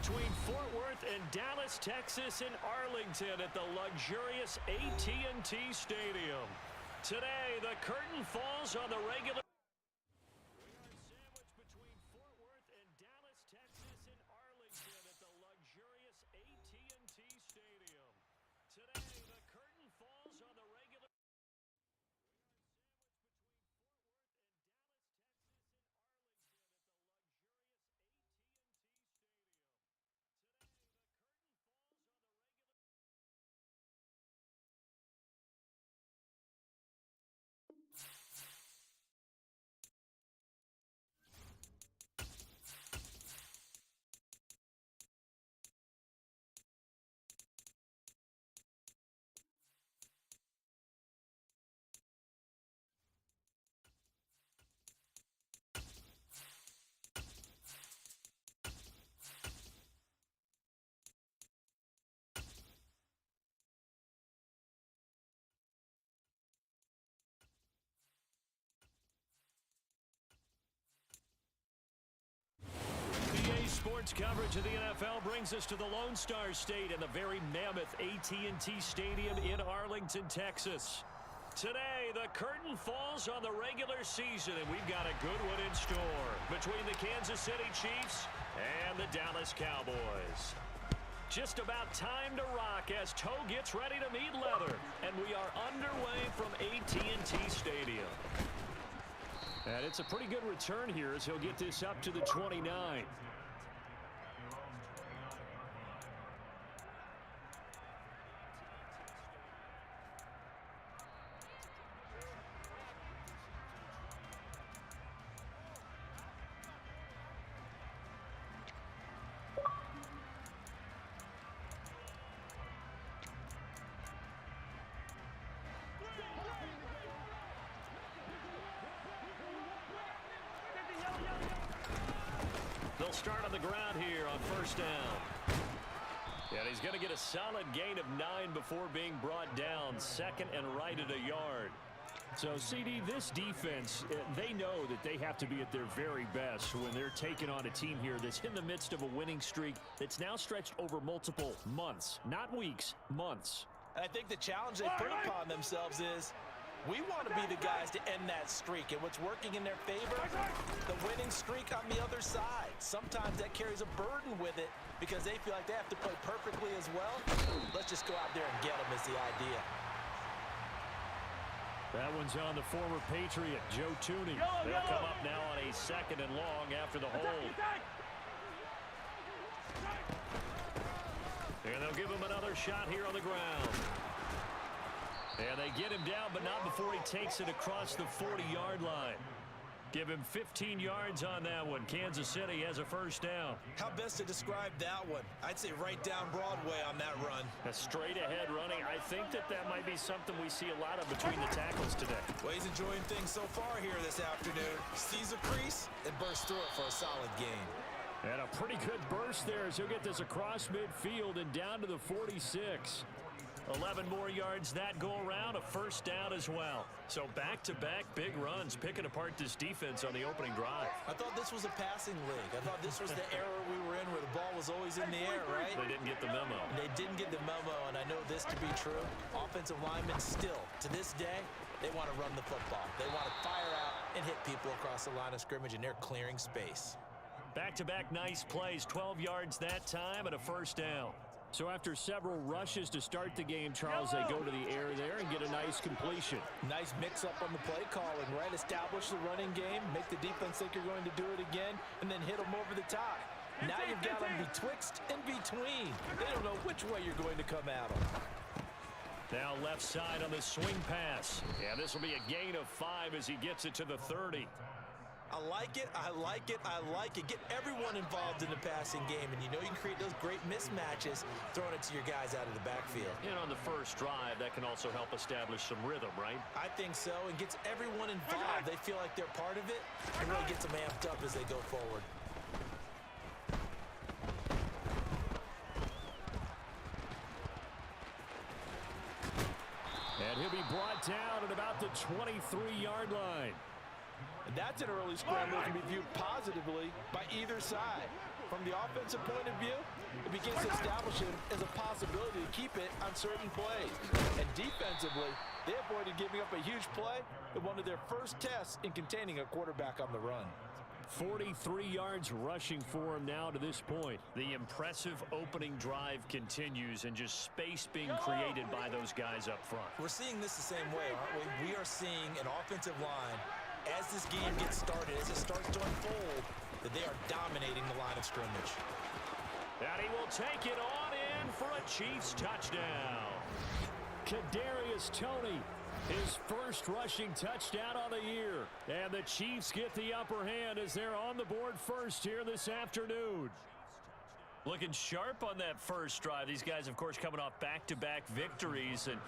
between Fort Worth and Dallas, Texas and Arlington at the luxurious AT&T Stadium. Today, the curtain falls on the regular. We are sandwiched between Fort Worth and Dallas, Texas and Arlington at the luxurious AT&T Stadium. Today, the curtain falls on the regular. Sports coverage of the NFL brings us to the Lone Star State and the very mammoth AT&T Stadium in Arlington, Texas. Today, the curtain falls on the regular season, and we've got a good one in store between the Kansas City Chiefs and the Dallas Cowboys. Just about time to rock as toe gets ready to meet leather, and we are underway from AT&T Stadium. And it's a pretty good return here as he'll get this up to the 29. They'll start on the ground here on first down. And he's going to get a solid gain of 9 before being brought down, second and right at a yard. So, CD, this defense, they know that they have to be at their very best when they're taking on a team here that's in the midst of a winning streak that's now stretched over multiple months, not weeks, months. And I think the challenge they put upon themselves is we want to be the guys to end that streak. And what's working in their favor? The winning streak on the other side. Sometimes that carries a burden with it because they feel like they have to play perfectly as well. Let's just go out there and get them is the idea. That one's on the former Patriot, Joe Tooney. They'll come up now on a second and long after the hold. And they'll give him another shot here on the ground. And they get him down, but not before he takes it across the 40-yard line. Give him 15 yards on that one. Kansas City has a first down. How best to describe that one? I'd say right down Broadway on that run. A straight-ahead running. I think that might be something we see a lot of between the tackles today. Well, he's enjoying things so far here this afternoon. Sees a crease and bursts through it for a solid gain. And a pretty good burst there as he'll get this across midfield and down to the 46. 11 more yards that go around, a first down as well. So back-to-back big runs, picking apart this defense on the opening drive. I thought this was a passing league. I thought this was the era we were in where the ball was always in the air, right? They didn't get the memo. They didn't get the memo, and I know this to be true. Offensive linemen still, to this day, they want to run the football. They want to fire out and hit people across the line of scrimmage, and they're clearing space. Back-to-back nice plays, 12 yards that time and a first down. So after several rushes to start the game, Charles, they go to the air there and get a nice completion. Nice mix-up on the play calling, right? Establish the running game, make the defense think you're going to do it again, and then hit them over the top. Now you've got them betwixt and between. They don't know which way you're going to come at them. Now left side on the swing pass. Yeah, this will be a gain of 5 as he gets it to the 30. I like it, I like it, I like it. Get everyone involved in the passing game, and you know you can create those great mismatches throwing it to your guys out of the backfield. And on the first drive, that can also help establish some rhythm, right? I think so, and gets everyone involved. They feel like they're part of it, and really gets them amped up as they go forward. And he'll be brought down at about the 23-yard line. And that's an early scramble that can be viewed positively by either side. From the offensive point of view, it begins to establish it as a possibility to keep it on certain plays. And defensively, they avoided giving up a huge play in one of their first tests in containing a quarterback on the run. 43 yards rushing for him now to this point. The impressive opening drive continues, and just space being created by those guys up front. We're seeing this the same way, aren't we? We are seeing an offensive line, as this game gets started, as it starts to unfold, that they are dominating the line of scrimmage. And he will take it on in for a Chiefs touchdown. Kadarius Toney, his first rushing touchdown on the year. And the Chiefs get the upper hand as they're on the board first here this afternoon. Looking sharp on that first drive. These guys, of course, coming off back-to-back victories, and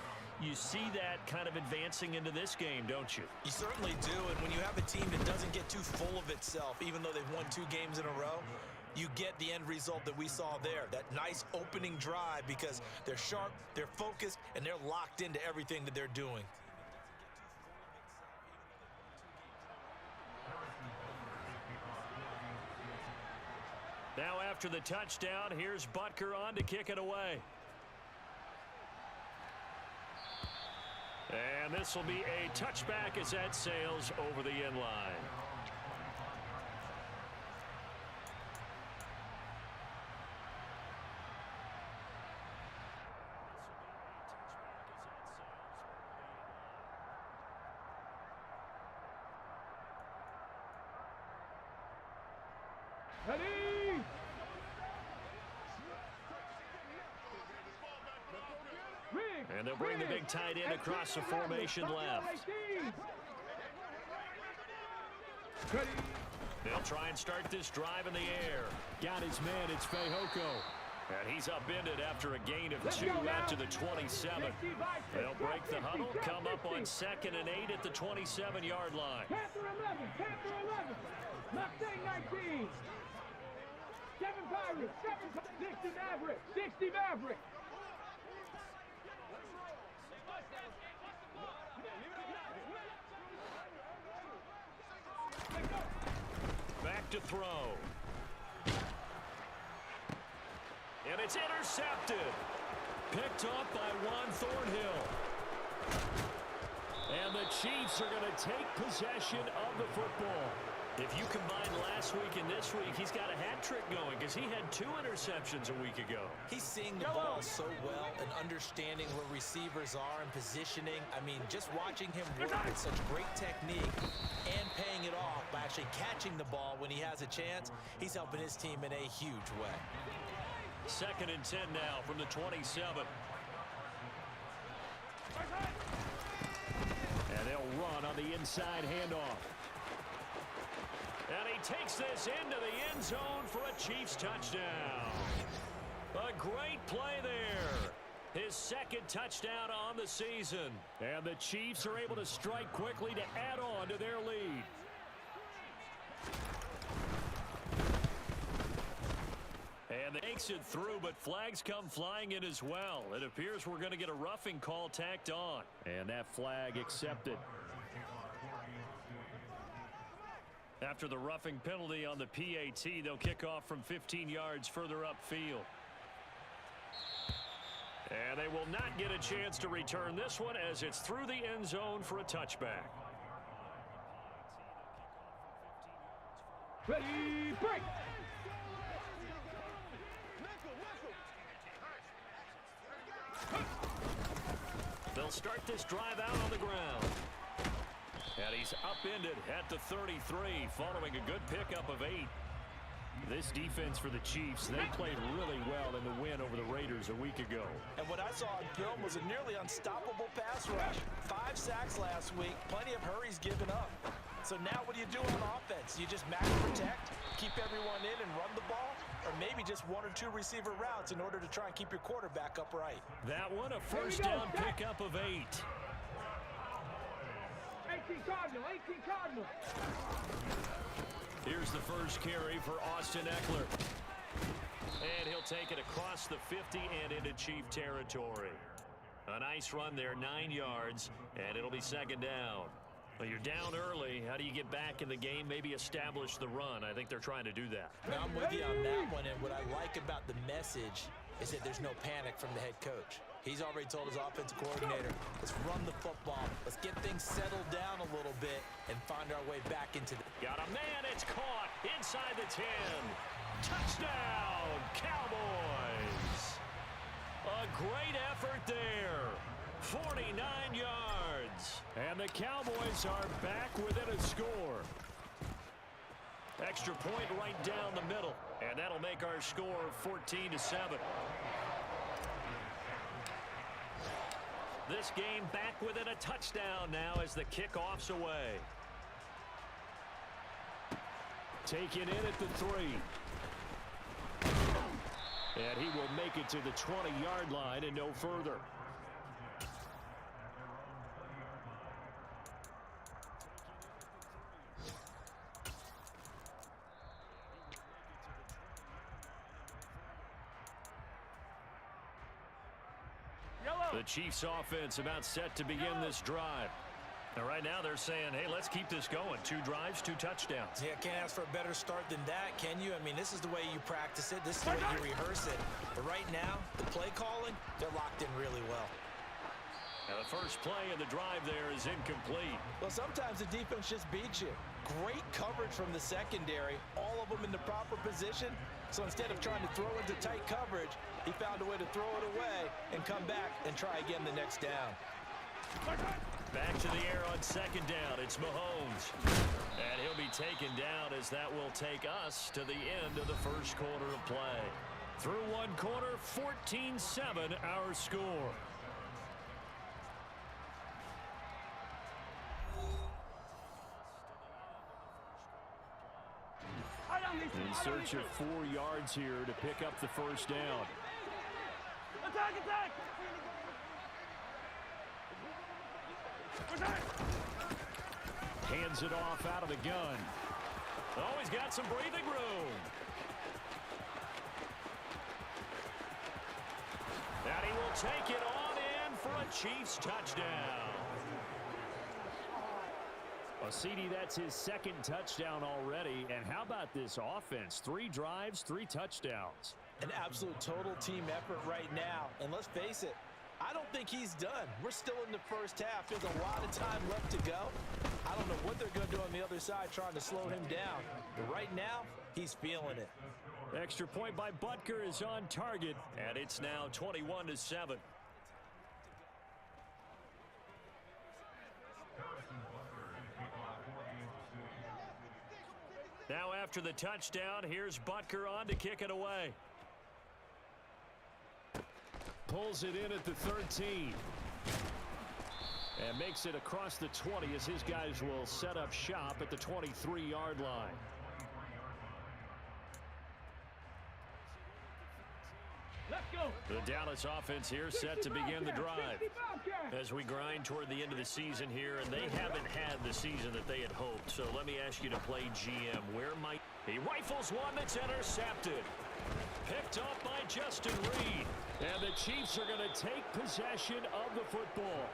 you see that kind of advancing into this game, don't you? You certainly do, and when you have a team that doesn't get too full of itself, even though they've won 2 games in a row, you get the end result that we saw there, that nice opening drive, because they're sharp, they're focused, and they're locked into everything that they're doing. Now after the touchdown, here's Butker on to kick it away. And this will be a touchback as that sails over the end line. Ready? And they'll bring the big tight end across the formation left. They'll try and start this drive in the air. Got his man, it's Fehoko. And he's upended after a gain of 2 out to the 27. They'll break the huddle, come up on 2nd and 8 at the 27-yard line. Panther 11, Panther 11, Mustang 19. 7 Pirates, 60 Maverick, 60 Maverick. Back to throw. And it's intercepted. Picked off by Juan Thornhill. And the Chiefs are going to take possession of the football. If you combine last week and this week, he's got a hat trick going because he had 2 interceptions a week ago. He's seeing the ball so well and understanding where receivers are and positioning. I mean, just watching him work with such great technique and paying it off by actually catching the ball when he has a chance, he's helping his team in a huge way. 2nd and 10 now from the 27. And they'll run on the inside handoff. And he takes this into the end zone for a Chiefs touchdown. A great play there. His 2nd touchdown on the season. And the Chiefs are able to strike quickly to add on to their lead. And they makes it through, but flags come flying in as well. It appears we're going to get a roughing call tacked on. And that flag accepted. After the roughing penalty on the PAT, they'll kick off from 15 yards further upfield. And they will not get a chance to return this one as it's through the end zone for a touchback. Ready, break! They'll start this drive out on the ground. And he's upended at the 33 following a good pickup of 8. This defense for the Chiefs, they played really well in the win over the Raiders a week ago. And what I saw on film was a nearly unstoppable pass rush. 5 sacks last week, plenty of hurries given up. So now what do you do on offense? You just max protect, keep everyone in and run the ball, or maybe just 1 or 2 receiver routes in order to try and keep your quarterback upright. That one, a first down pickup of 8. 18 Cardinal, 18 Cardinal. Here's the first carry for Austin Eckler. And he'll take it across the 50 and into Chief territory. A nice run there, 9 yards, and it'll be 2nd down. Well, you're down early. How do you get back in the game? Maybe establish the run. I think they're trying to do that. Now, I'm with you on that one, and what I like about the message is that there's no panic from the head coach. He's already told his offensive coordinator, let's run the football. Let's get things settled down a little bit and find our way back into the... Got a man. It's caught inside the 10. Touchdown, Cowboys. A great effort there. 49 yards. And the Cowboys are back within a score. Extra point right down the middle. And that'll make our score 14-7. This game back within a touchdown now as the kickoff's away. Taken in at the 3. And he will make it to the 20-yard line and no further. The Chiefs offense about set to begin this drive. And right now they're saying, hey, let's keep this going. 2 drives, 2 touchdowns. Yeah, can't ask for a better start than that, can you? I mean, this is the way you practice it. This is the way you rehearse it. But right now, the play calling, they're locked in really well. Now the first play of the drive there is incomplete. Well, sometimes the defense just beats you. Great coverage from the secondary, all of them in the proper position. So instead of trying to throw into tight coverage, he found a way to throw it away and come back and try again the next down. Back to the air on second down. It's Mahomes. And he'll be taken down as that will take us to the end of the first quarter of play. Through one quarter, 14-7 our score. In search of 4 yards here to pick up the first down. Attack, attack! Hands it off out of the gun. Oh, he's got some breathing room. And he will take it on in for a Chiefs touchdown. Well, CD, that's his second touchdown already. And how about this offense? 3 drives, 3 touchdowns. An absolute total team effort right now. And let's face it, I don't think he's done. We're still in the first half. There's a lot of time left to go. I don't know what they're going to do on the other side trying to slow him down. But right now, he's feeling it. Extra point by Butker is on target. And it's now 21-7. Now after the touchdown, here's Butker on to kick it away. Pulls it in at the 13. And makes it across the 20 as his guys will set up shop at the 23-yard line. Let's go. The Dallas offense here set to begin the drive. As we grind toward the end of the season here, and they haven't had the season that they had hoped. So let me ask you to play GM. Where might he rifles one that's intercepted? Picked up by Justin Reed. And the Chiefs are going to take possession of the football.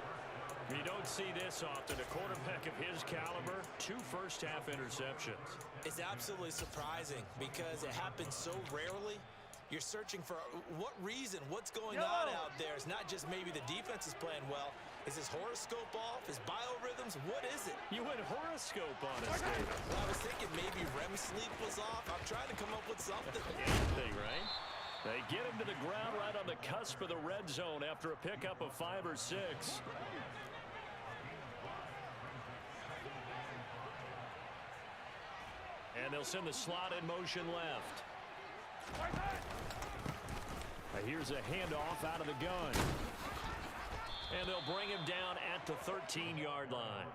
You don't see this often. A quarterback of his caliber, 2 first-half interceptions. It's absolutely surprising because it happens so rarely. You're searching for what reason, what's going on out there. It's not just maybe the defense is playing well. Is his horoscope off? His biorhythms? What is it? You went horoscope on us, David. Well, I was thinking maybe REM sleep was off. I'm trying to come up with something. Anything, right? They get him to the ground right on the cusp of the red zone after a pickup of 5 or 6. And they'll send the slot in motion left. Here's a handoff out of the gun. And they'll bring him down at the 13-yard line.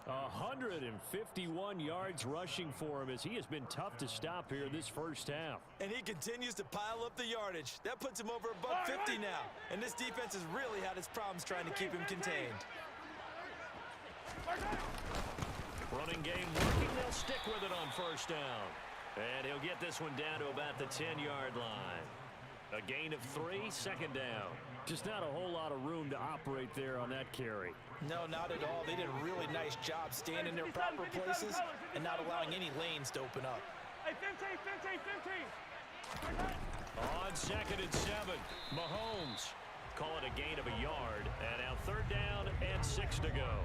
151 yards rushing for him as he has been tough to stop here this first half. And he continues to pile up the yardage. That puts him over $150 now. And this defense has really had its problems trying to keep him contained. Running game working. They'll stick with it on first down. And he'll get this one down to about the 10-yard line. A gain of 3, second down. Just not a whole lot of room to operate there on that carry. No, not at all. They did a really nice job staying in their proper places and not allowing any lanes to open up. Hey, 15, 15, 15. On 2nd and 7, Mahomes. Call it a gain of a yard. And now 3rd down and 6 to go.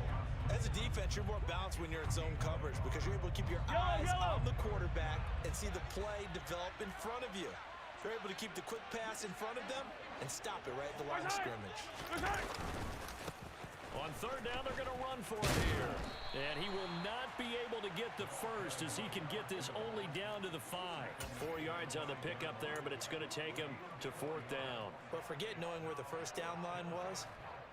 As a defense, you're more balanced when you're in zone coverage because you're able to keep your eyes on the quarterback and see the play develop in front of you. You're able to keep the quick pass in front of them and stop it right at the line of scrimmage. On 3rd down, they're going to run for it here. And he will not be able to get the first as he can get this only down to the 5. 4 yards on the pickup there, but it's going to take him to 4th down. But forget knowing where the first down line was.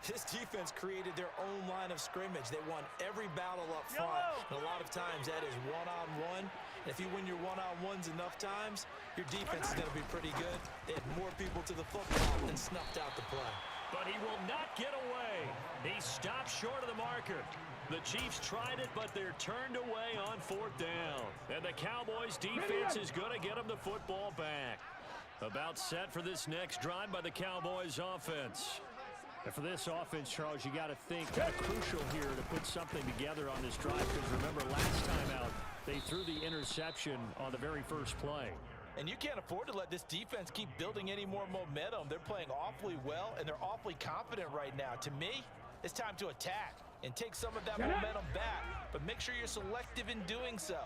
This defense created their own line of scrimmage. They won every battle up front. And a lot of times that is one-on-one. And if you win your one-on-ones enough times, your defense is going to be pretty good. They had more people to the football and snuffed out the play. But he will not get away. He stopped short of the marker. The Chiefs tried it, but they're turned away on 4th down. And the Cowboys' defense is going to get them the football back. About set for this next drive by the Cowboys' offense. And for this offense, Charles, you got to think kind of crucial here to put something together on this drive because remember last time out they threw the interception on the very first play. And you can't afford to let this defense keep building any more momentum. They're playing awfully well, and they're awfully confident right now. To me, it's time to attack and take some of that momentum back, but make sure you're selective in doing so.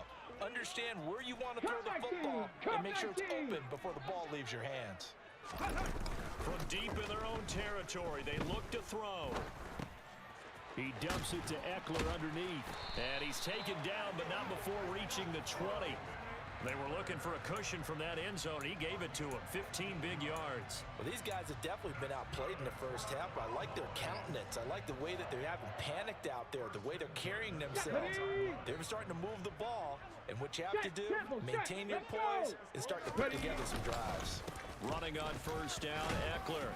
Understand where you want to throw the football and make sure it's open before the ball leaves your hands. From deep in their own territory, they look to throw. He dumps it to Eckler underneath. And he's taken down, but not before reaching the 20. They were looking for a cushion from that end zone. He gave it to him. 15 big yards. Well, these guys have definitely been outplayed in the first half. I like their countenance. I like the way that they haven't panicked out there, the way they're carrying themselves. They're starting to move the ball. And what you have to do, maintain your poise and start to put together some drives. Running on 1st down, Eckler.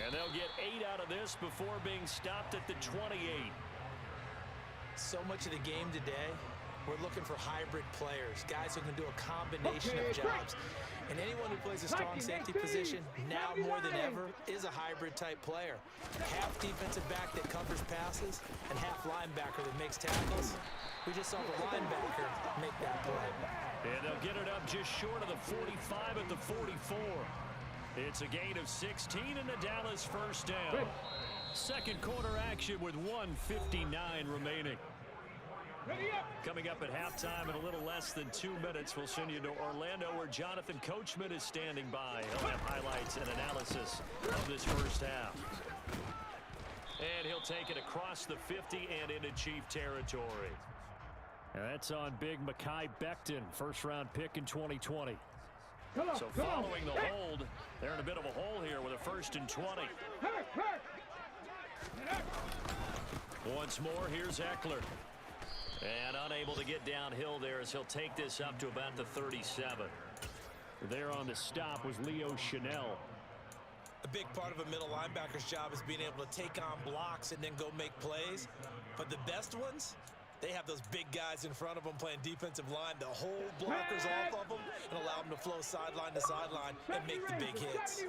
And they'll get 8 out of this before being stopped at the 28. So much of the game today, we're looking for hybrid players, guys who can do a combination of jobs. And anyone who plays a strong safety position, now more than ever, is a hybrid type player. Half defensive back that covers passes and half linebacker that makes tackles. We just saw the linebacker make that play. And they'll get it up just short of the 45 at the 44. It's a gain of 16 in the Dallas 1st down. Second quarter action with 1:59 remaining. Coming up at halftime in a little less than 2 minutes, we'll send you to Orlando where Jonathan Coachman is standing by. He'll have highlights and analysis of this first half. And he'll take it across the 50 and into Chief territory. And that's on big Mekhi Becton, first-round pick in 2020. So following the hold, they're in a bit of a hole here with a 1st and 20. Once more, here's Eckler. And unable to get downhill there as he'll take this up to about the 37. There on the stop was Leo Chanel. A big part of a middle linebacker's job is being able to take on blocks and then go make plays. But the best ones, they have those big guys in front of them playing defensive line to hold blockers off of them and allow them to flow sideline to sideline and make the big hits.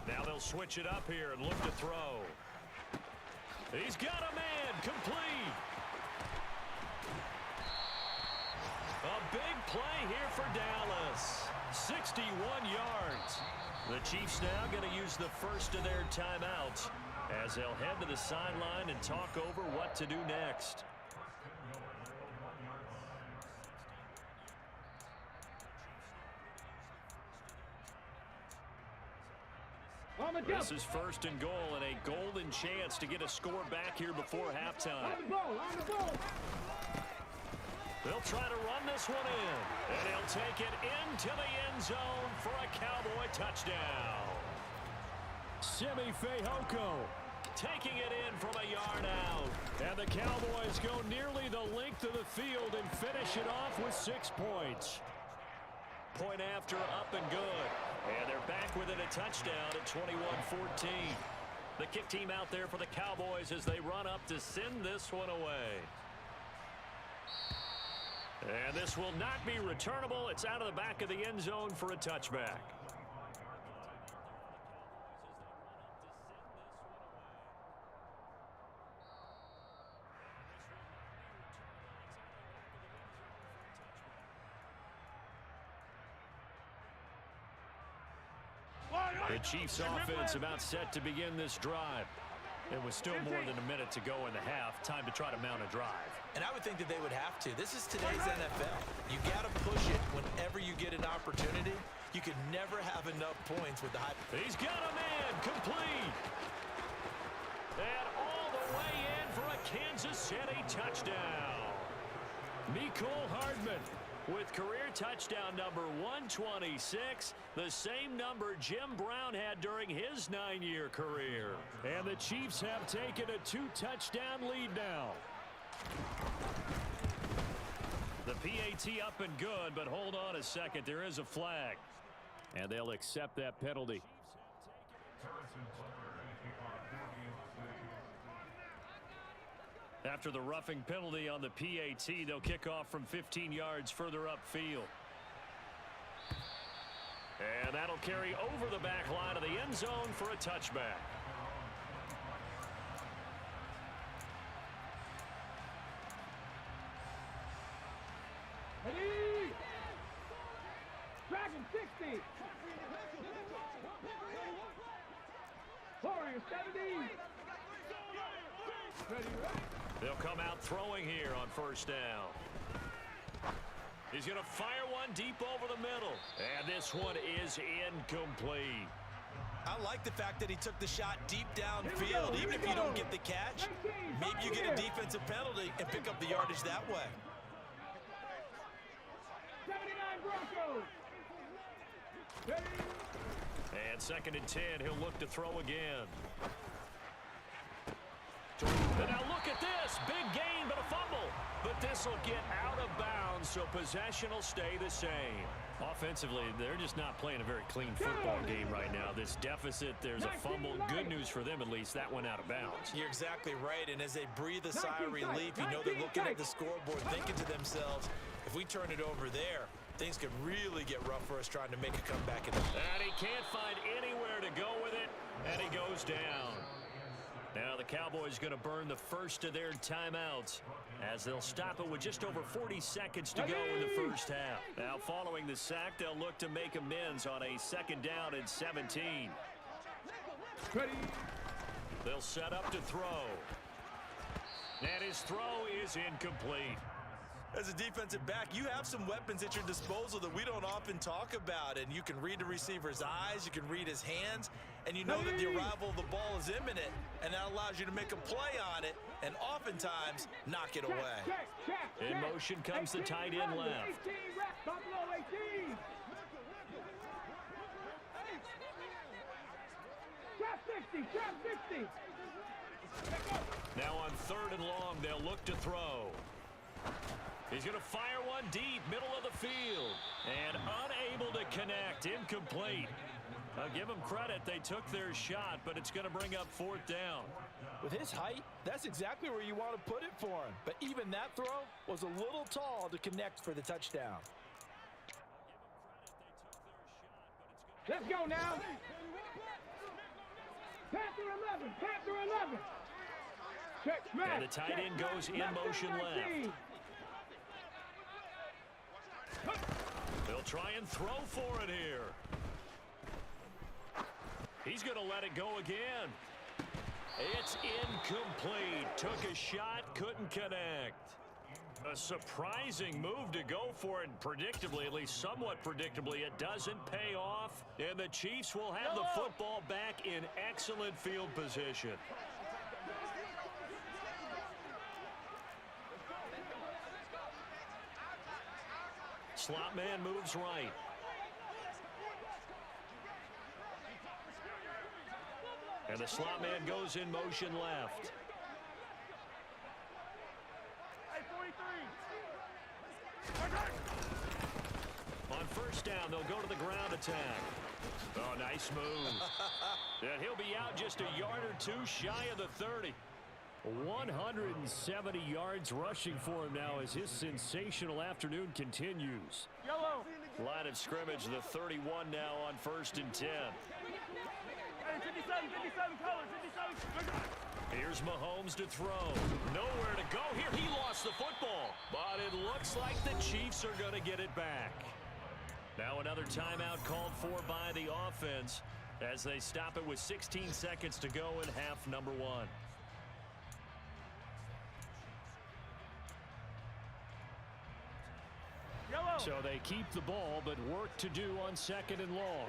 Now they'll switch it up here and look to throw. He's got a man, complete. A big play here for Dallas. 61 yards. The Chiefs now going to use the first of their timeouts as they'll head to the sideline and talk over what to do next. This is 1st and goal and a golden chance to get a score back here before halftime. They'll try to run this one in, and he'll take it into the end zone for a Cowboy touchdown. Simi Fehoko taking it in from a yard out. And the Cowboys go nearly the length of the field and finish it off with 6 points. Point after, up and good. And they're back within a touchdown at 21-14. The kick team out there for the Cowboys as they run up to send this one away. And this will not be returnable. It's out of the back of the end zone for a touchback. The Chiefs offense about set to begin this drive. It was still more than a minute to go in the half. Time to try to mount a drive. And I would think that they would have to. This is today's NFL. You got to push it whenever you get an opportunity. You can never have enough points with the high. He's got a man complete. And all the way in for a Kansas City touchdown. Mecole Hardman with career touchdown number 126, the same number Jim Brown had during his 9-year career. And the Chiefs have taken a 2-touchdown lead now. The PAT up and good, but hold on a second. There is a flag. And they'll accept that penalty. After the roughing penalty on the PAT, they'll kick off from 15 yards further upfield. And that'll carry over the back line of the end zone for a touchback. Ready? Dragon 60. Warrior 70. Ready, right? They'll come out throwing here on first down. He's going to fire one deep over the middle. And this one is incomplete. I like the fact that he took the shot deep downfield. Even if you don't get the catch, maybe you get a defensive penalty and pick up the yardage that way. 79 Broncos. Ready? And 2nd and 10, he'll look to throw again. And now look at this. Big gain, but a fumble. But this will get out of bounds, so possession will stay the same. Offensively, they're just not playing a very clean football game right now. This deficit, there's a fumble. Good news for them, at least. That went out of bounds. You're exactly right, and as they breathe a sigh of relief, you know they're looking at the scoreboard, thinking to themselves, if we turn it over there, things could really get rough for us trying to make a comeback. And he can't find anywhere to go with it, and he goes down. Now the Cowboys going to burn the first of their timeouts as they'll stop it with just over 40 seconds to go in the first half. Now following the sack, they'll look to make amends on a 2nd down and 17. Ready? They'll set up to throw. And his throw is incomplete. As a defensive back, you have some weapons at your disposal that we don't often talk about, and you can read the receiver's eyes, you can read his hands, and you know that the arrival of the ball is imminent, and that allows you to make a play on it and oftentimes knock it away. In motion comes the tight end left. 18, Buffalo 18. Trap 60, trap 60. Now on 3rd and long, they'll look to throw. He's going to fire one deep, middle of the field, and unable to connect, incomplete. I'll give them credit. They took their shot, but it's going to bring up 4th down. With his height, that's exactly where you want to put it for him. But even that throw was a little tall to connect for the touchdown. Let's go now. Panther 11, Panther 11. Check, smash. And the tight end goes in motion left. They'll try and throw for it here. He's going to let it go again. It's incomplete. Took a shot, couldn't connect. A surprising move to go for it. Predictably, at least somewhat predictably, it doesn't pay off. And the Chiefs will have the football back in excellent field position. Slot man moves right. And the slot man goes in motion left. Hey, 43. On first down, they'll go to the ground attack. Oh, nice move. And he'll be out just a yard or two shy of the 30. 170 yards rushing for him now as his sensational afternoon continues. Yellow. Line of scrimmage, the 31 now on 1st and 10. Hey, 57 colors, 57. Here's Mahomes to throw. Nowhere to go here. He lost the football. But it looks like the Chiefs are going to get it back. Now another timeout called for by the offense. as they stop it with 16 seconds to go in half number one. So they keep the ball, but work to do on second and long.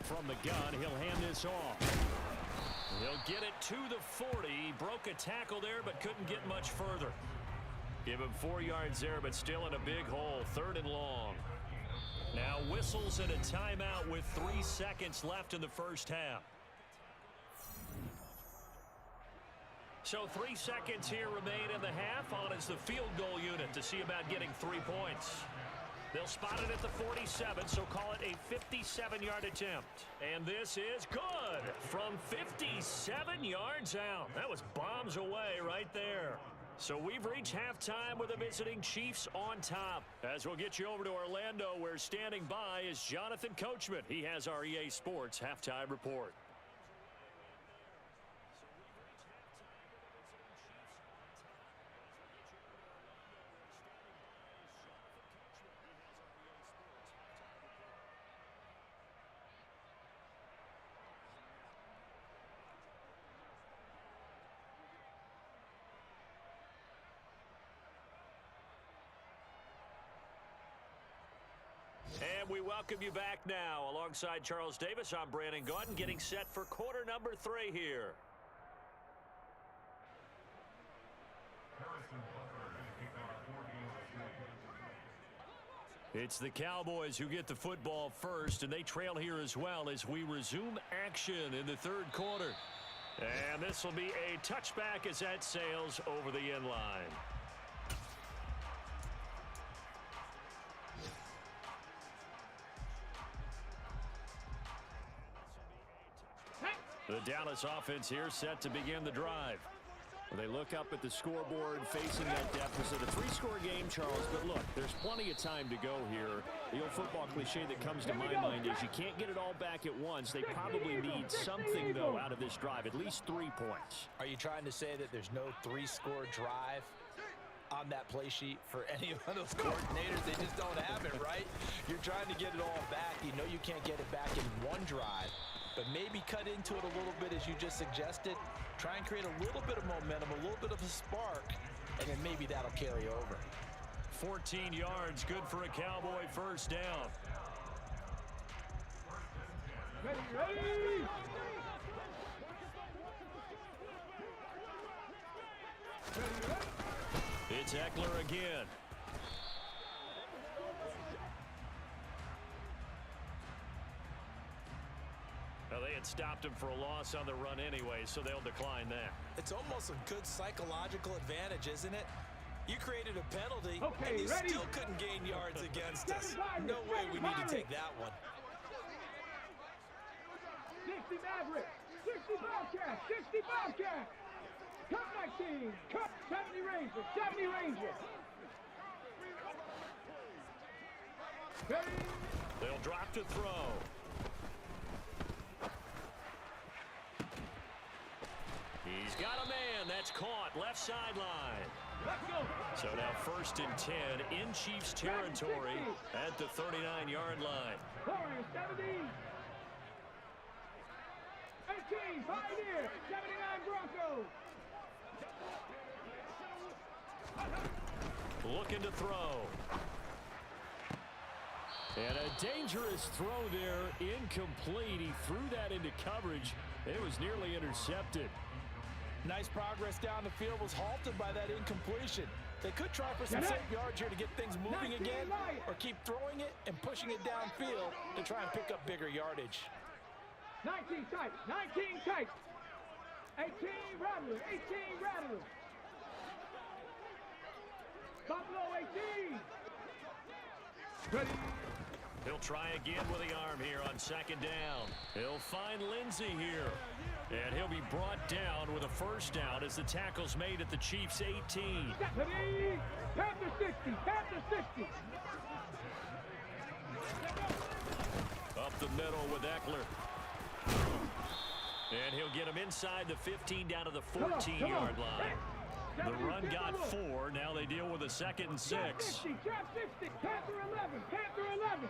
From the gun, he'll hand this off. He'll get it to the 40. He broke a tackle there, but couldn't get much further. Give him 4 yards there, but still in a big hole. Third and long. Now whistles and a timeout with 3 seconds left in the first half. So 3 seconds here remain in the half. On is the field goal unit to see about getting 3 points. They'll spot it at the 47, so call it a 57-yard attempt. And this is good from 57 yards out. That was bombs away right there. So we've reached halftime with the visiting Chiefs on top. As we'll get you over to Orlando, where standing by is Jonathan Coachman. He has our EA Sports halftime report. And we welcome you back now. Alongside Charles Davis, I'm Brandon Gaudin, getting set for quarter number 3 here. It's the Cowboys who get the football first, and they trail here as well as we resume action in the third quarter. And this will be a touchback as that sails over the end line. The Dallas offense here set to begin the drive. They look up at the scoreboard facing that deficit. A 3-score game, Charles, but look, there's plenty of time to go here. The old football cliche that comes to my mind is you can't get it all back at once. They probably need something, though, out of this drive, at least 3 points. Are you trying to say that there's no 3-score drive on that play sheet for any of those coordinators? They just don't have it, right? You're trying to get it all back. You know you can't get it back in one drive. But maybe cut into it a little bit as you just suggested. Try and create a little bit of momentum, a little bit of a spark, and then maybe that'll carry over. 14 yards, good for a Cowboy first down. Ready. It's Eckler again. Well, they had stopped him for a loss on the run anyway, so they'll decline that. It's almost a good psychological advantage, isn't it? You created a penalty, Okay, and you ready? still couldn't gain yards against us. No way we need to take that one. 60 Maverick, 60 Bobcat, 60 Bobcat. Cut 19, cut 70 Ranger, 70 Ranger. Ready? They'll drop to throw. He's got a man. That's caught. Left sideline. Let's go. So now 1st and 10 in Chiefs territory at the 39-yard line. 70. 18, Pioneer, 79 Broncos. Looking to throw. And a dangerous throw there. Incomplete. He threw that into coverage. It was nearly intercepted. Nice progress down the field was halted by that incompletion. They could try for some safe yards here to get things moving again, or keep throwing it and pushing it downfield to try and pick up bigger yardage. 19 tight, 19 tight. 18 Rattler, 18 Rattler. Buffalo 18. Ready. He'll try again with the arm here on 2nd down. He'll find Lindsey here. And he'll be brought down with a first down as the tackle's made at the Chiefs' 18. Ready. Panther 60, Panther 60. Up the middle with Eckler. And he'll get him inside the 15 down to the 14-yard line. The run got 4. Now they deal with a 2nd and 6. Trap 60, Panther 11, Panther 11.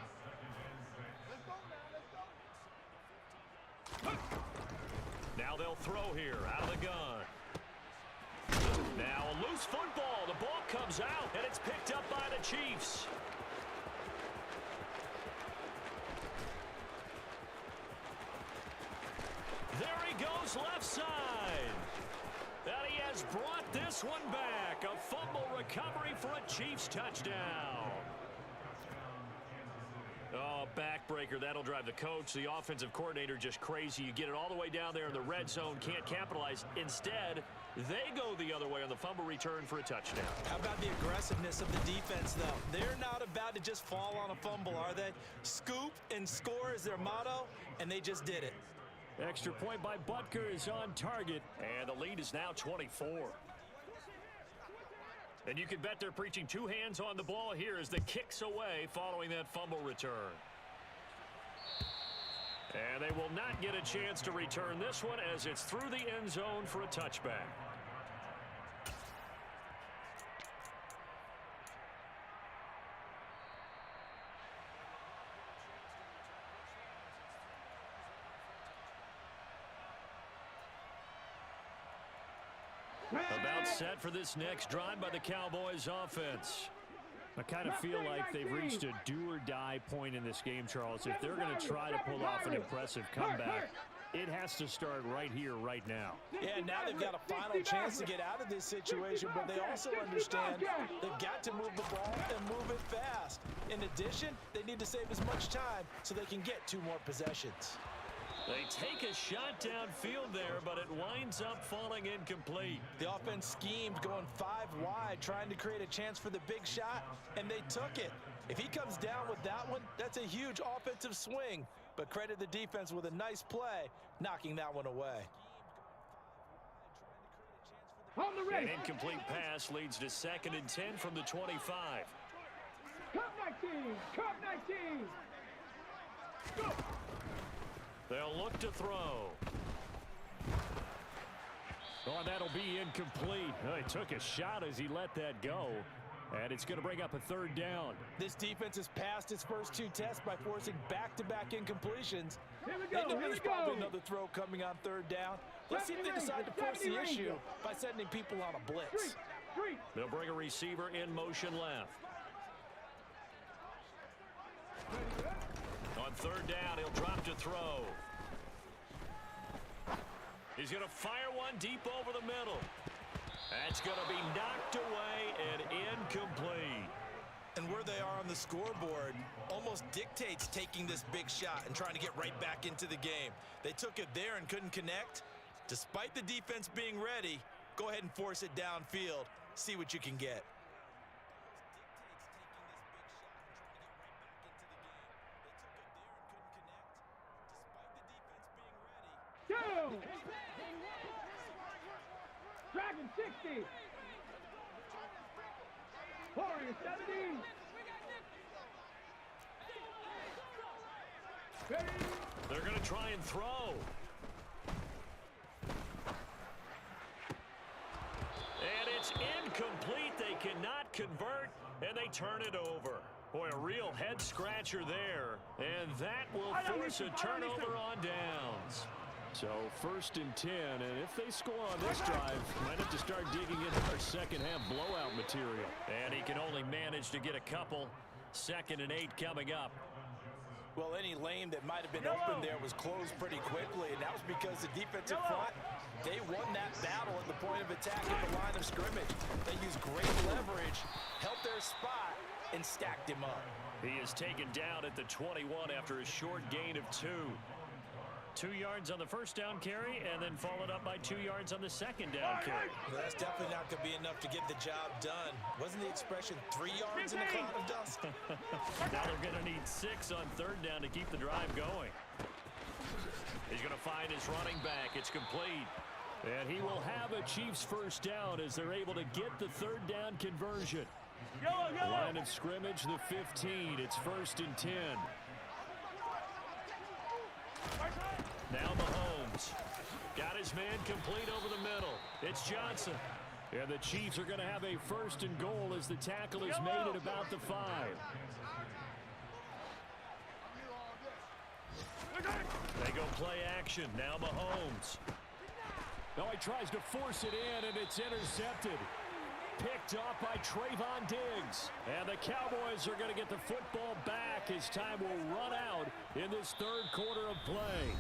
Now they'll throw here out of the gun. Now a loose football. The ball comes out, and it's picked up by the Chiefs. There he goes left side. And he has brought this one back. A fumble recovery for a Chiefs touchdown. Oh, backbreaker. That'll drive the coach, the offensive coordinator, just crazy. You get it all the way down there in the red zone, can't capitalize. Instead, they go the other way on the fumble return for a touchdown. How about the aggressiveness of the defense, though? They're not about to just fall on a fumble, are they? Scoop and score is their motto, and they just did it. Extra point by Butker is on target, and the lead is now 24. And you can bet they're preaching two hands on the ball here as the kick's away following that fumble return. And they will not get a chance to return this one as it's through the end zone for a touchback. About set for this next drive by the Cowboys offense. I kind of feel like they've reached a do-or-die point in this game, Charles. If they're going to try to pull off an impressive comeback, it has to start right here, right now. Yeah, now they've got a final chance to get out of this situation, but they also understand they've got to move the ball and move it fast. In addition, they need to save as much time so they can get 2 more possessions. They take a shot downfield there, but it winds up falling incomplete. The offense schemed going 5 wide, trying to create a chance for the big shot, and they took it. If he comes down with that one, that's a huge offensive swing. But credit the defense with a nice play, knocking that one away. An incomplete pass leads to 2nd and 10 from the 25. Cup 19! Cup 19! Go! They'll look to throw. Oh, that'll be incomplete. Oh, he took a shot as he let that go. And it's going to bring up a 3rd down. This defense has passed its first 2 tests by forcing back-to-back incompletions. Here we They go, know here there's we probably go. another throw coming on 3rd down. Let's see if they decide to force the issue by sending people on a blitz. Street. They'll bring a receiver in motion left. On 3rd down, he'll drop to throw. He's going to fire one deep over the middle. That's going to be knocked away and incomplete. And where they are on the scoreboard almost dictates taking this big shot and trying to get right back into the game. They took it there and couldn't connect. Despite the defense being ready, go ahead and force it downfield. See what you can get. Two! Dragon 60! Warrior 70! They're going to try and throw. And it's incomplete. They cannot convert, and they turn it over. Boy, a real head-scratcher there. And that will force a turnover on downs. So 1st and 10, and if they score on this drive, might have to start digging into our second-half blowout material. And he can only manage to get a couple. 2nd and 8 coming up. Well, any lane that might have been open there was closed pretty quickly, and that was because the defensive front, they won that battle at the point of attack at the line of scrimmage. They used great leverage, held their spot, and stacked him up. He is taken down at the 21 after a short gain of 2. 2 yards on the 1st down carry, and then followed up by 2 yards on the 2nd down carry. Well, that's definitely not going to be enough to get the job done. Wasn't the expression 3 yards in a cloud of dust? Now they're going to need 6 on 3rd down to keep the drive going. He's going to find his running back. It's complete. And he will have a Chiefs 1st down as they're able to get the 3rd down conversion. Line of scrimmage, the 15. It's 1st and 10. Now Mahomes. Got his man complete over the middle. It's Johnson. And the Chiefs are going to have a 1st and goal as the tackle is made at about the 5. They go play action. Now Mahomes. Now he tries to force it in, and it's intercepted. Picked off by Trayvon Diggs. And the Cowboys are going to get the football back as time will run out in this third quarter of play.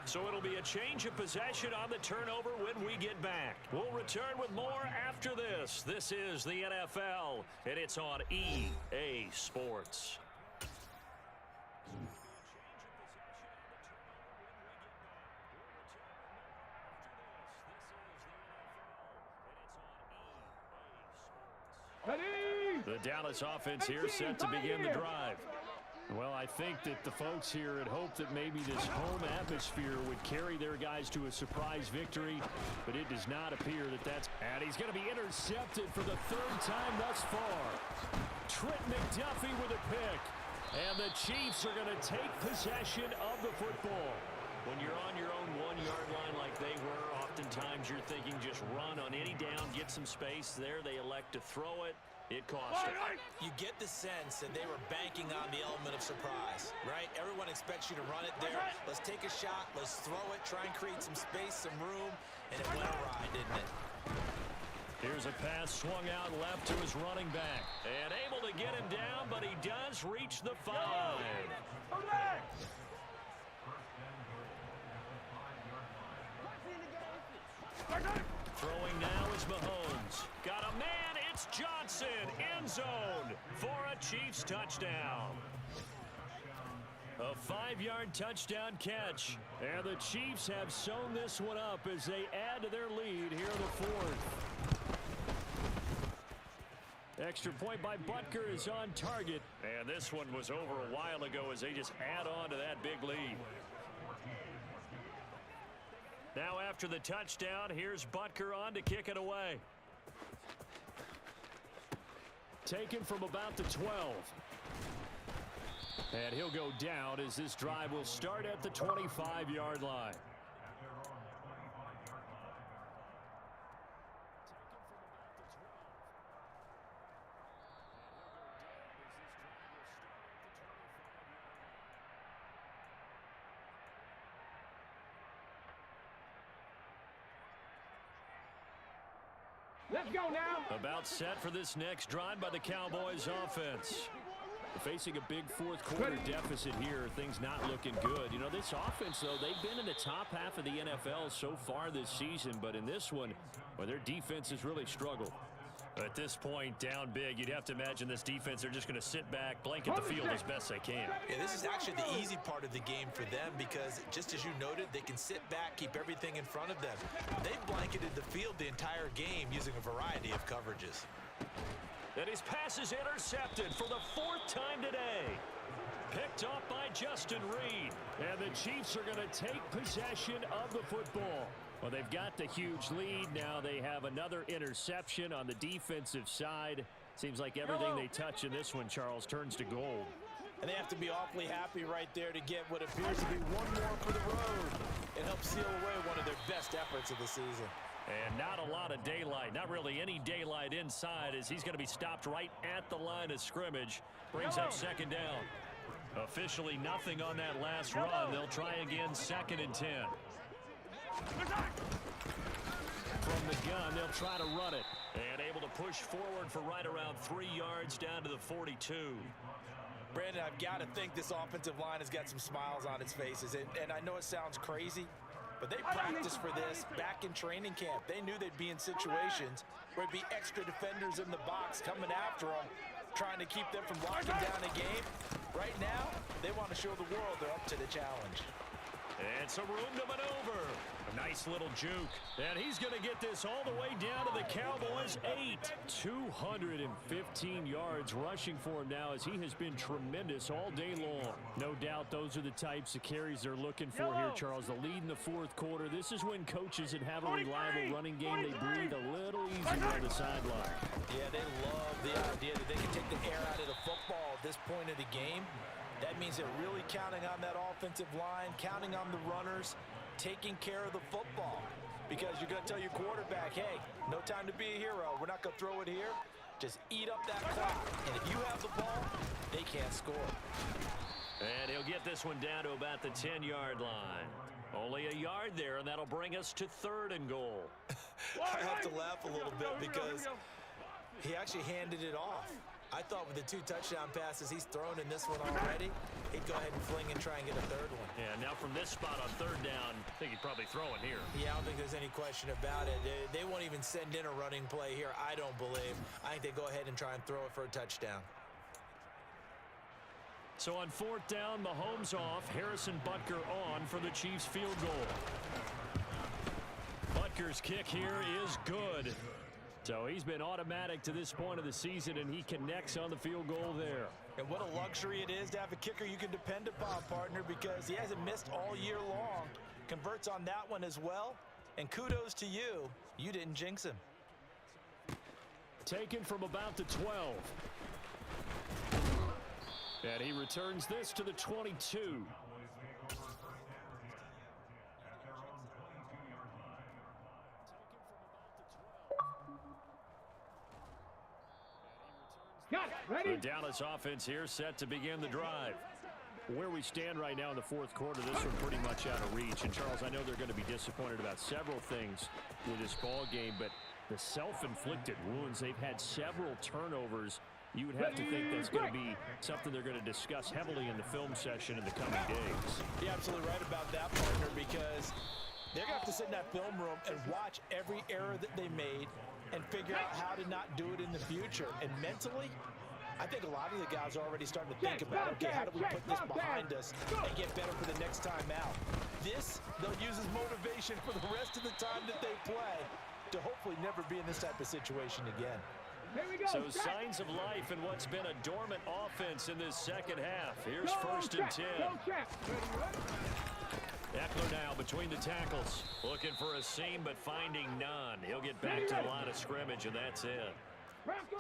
So it'll be a change of possession on the turnover when we get back. We'll return with more after this. This is the NFL, and it's on EA Sports. Ready? The Dallas offense here set to begin the drive. Well, I think that the folks here had hoped that maybe this home atmosphere would carry their guys to a surprise victory, but it does not appear that that's... And he's going to be intercepted for the third time thus far. Trent McDuffie with a pick. And the Chiefs are going to take possession of the football. When you're on your own one-yard line like they were, oftentimes you're thinking just run on any down, get some space. There they elect to throw it. It cost them. You get the sense that they were banking on the element of surprise, right? Everyone expects you to run it there. Let's take a shot. Let's throw it. Try and create some space, some room. And it went awry, didn't it? Here's a pass swung out left to his running back. And able to get him down, but he does reach the 5. Throwing now is Mahomes. Got a man. It's Johnson. End zone for a Chiefs touchdown. A 5-yard touchdown catch. And the Chiefs have sewn this one up as they add to their lead here in the fourth. Extra point by Butker is on target. And this one was over a while ago as they just add on to that big lead. Now after the touchdown, here's Butker on to kick it away. Taken from about the 12. And he'll go down as this drive will start at the 25-yard line. Let's go now. About set for this next drive by the Cowboys offense. Facing a big fourth quarter deficit here, things not looking good. You know, this offense, though, they've been in the top half of the NFL so far this season, but in this one, well, their defense has really struggled. At this point, down big, you'd have to imagine this defense, they're just going to sit back, blanket the field as best they can. Yeah, this is actually the easy part of the game for them because, just as you noted, they can sit back, keep everything in front of them. They've blanketed the field the entire game using a variety of coverages. And his pass is intercepted for the 4th time today. Picked off by Justin Reed. And the Chiefs are going to take possession of the football. Well, they've got the huge lead. Now they have another interception on the defensive side. Seems like everything they touch in this one, Charles, turns to gold. And they have to be awfully happy right there to get what appears to be one more for the road and help seal away one of their best efforts of the season. And not a lot of daylight, not really any daylight inside as he's going to be stopped right at the line of scrimmage. Brings up second down. Officially nothing on that last run. They'll try again, 2nd and 10. From the gun, they'll try to run it. And able to push forward for right around 3 yards down to the 42. Brandon, I've got to think this offensive line has got some smiles on its faces. And I know it sounds crazy, but they practiced for this back in training camp. They knew they'd be in situations where it'd be extra defenders in the box coming after them, trying to keep them from locking down a game. Right now, they want to show the world they're up to the challenge. And some room to maneuver. A nice little juke. And he's going to get this all the way down to the Cowboys' 8. 215 yards rushing for him now as he has been tremendous all day long. No doubt those are the types of carries they're looking for here, Charles. The lead in the fourth quarter. This is when coaches that have a reliable running game, they breathe a little easier on the sideline. Yeah, they love the idea that they can take the air out of the football at this point of the game. That means they're really counting on that offensive line, counting on the runners, taking care of the football. Because you're going to tell your quarterback, hey, no time to be a hero. We're not going to throw it here. Just eat up that clock. And if you have the ball, they can't score. And he'll get this one down to about the 10-yard line. Only a yard there, and that'll bring us to 3rd and goal. I have to laugh a little bit because he actually handed it off. I thought with the 2 touchdown passes he's thrown in this one already, he'd go ahead and fling and try and get a 3rd one. Yeah, now from this spot on 3rd down, I think he'd probably throw it here. Yeah, I don't think there's any question about it. They won't even send in a running play here, I don't believe. I think they go ahead and try and throw it for a touchdown. So on 4th down, Mahomes off, Harrison Butker on for the Chiefs field goal. Butker's kick here is good. So he's been automatic to this point of the season, and he connects on the field goal there. And what a luxury it is to have a kicker you can depend upon, partner, because he hasn't missed all year long. Converts on that one as well. And kudos to you. You didn't jinx him. Taken from about the 12. And he returns this to the 22. Got it. Ready? The Dallas offense here set to begin the drive. Where we stand right now in the 4th quarter, this one pretty much out of reach. And, Charles, I know they're going to be disappointed about several things with this ball game, but the self-inflicted wounds, they've had several turnovers. You would have to think that's going to be something they're going to discuss heavily in the film session in the coming days. You're absolutely right about that, partner, because they're going to have to sit in that film room and watch every error that they made and figure out how to not do it in the future. And mentally, I think a lot of the guys are already starting to think about, okay, how do we put this behind us and get better for the next time out? This, they'll use as motivation for the rest of the time that they play to hopefully never be in this type of situation again. Here we go. So signs of life in what's been a dormant offense in this second half. Here's 1st and 10. Eckler now between the tackles. Looking for a seam, but finding none. He'll get back to the line of scrimmage, and that's it.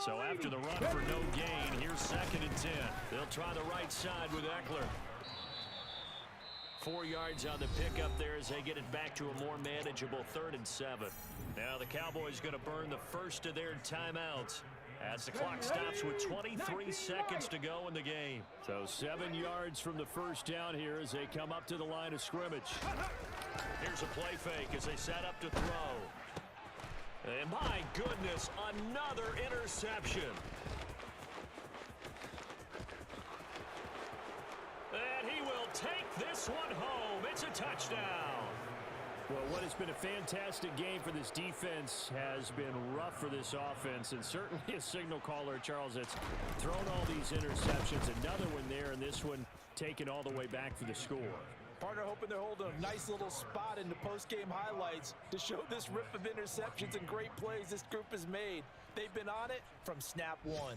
So after the run for no gain, here's 2nd and 10. They'll try the right side with Eckler. 4 yards on the pickup there as they get it back to a more manageable 3rd and 7. Now the Cowboys going to burn the first of their timeouts as the clock stops with 23 seconds to go in the game. So 7 yards from the first down here as they come up to the line of scrimmage. Here's a play fake as they set up to throw. And my goodness, another interception. And he will take this one home. It's a touchdown. Well, what has been a fantastic game for this defense has been rough for this offense, and certainly a signal caller, Charles, that's thrown all these interceptions. Another one there, and this one taken all the way back for the score. Partner hoping they're holding a nice little spot in the post-game highlights to show this rip of interceptions and great plays this group has made. They've been on it from snap one.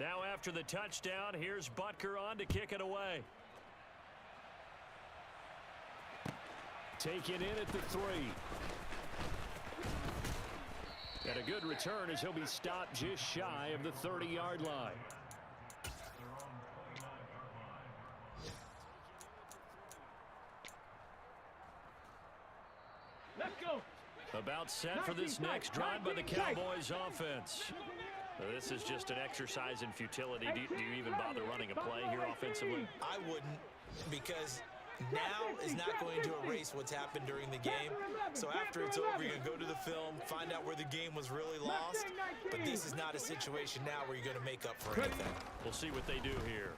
Now after the touchdown, here's Butker on to kick it away. Taken in at the 3. And a good return as he'll be stopped just shy of the 30-yard line. Let's go. About set for this next drive by the Cowboys offense. This is just an exercise in futility. Do you even bother running a play here offensively? I wouldn't, because now is not going to erase what's happened during the game. So after it's over, you're going to go to the film, find out where the game was really lost. But this is not a situation now where you're going to make up for anything. We'll see what they do here.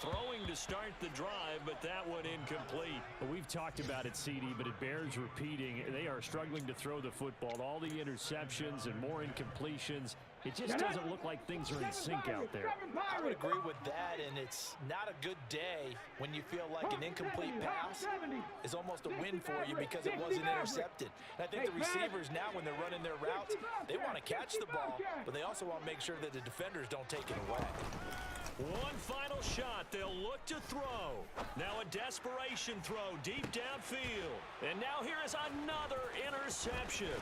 Throwing to start the drive, but that one incomplete. Well, we've talked about it, CD, but it bears repeating. They are struggling to throw the football. All the interceptions and more incompletions. It just doesn't look like things are in sync out there. I would agree with that, and it's not a good day when you feel like an incomplete pass is almost a win for you because it wasn't intercepted. And I think the receivers now, when they're running their routes, they want to catch the ball, but they also want to make sure that the defenders don't take it away. One final shot. They'll look to throw. Now a desperation throw deep downfield. And now here is another interception.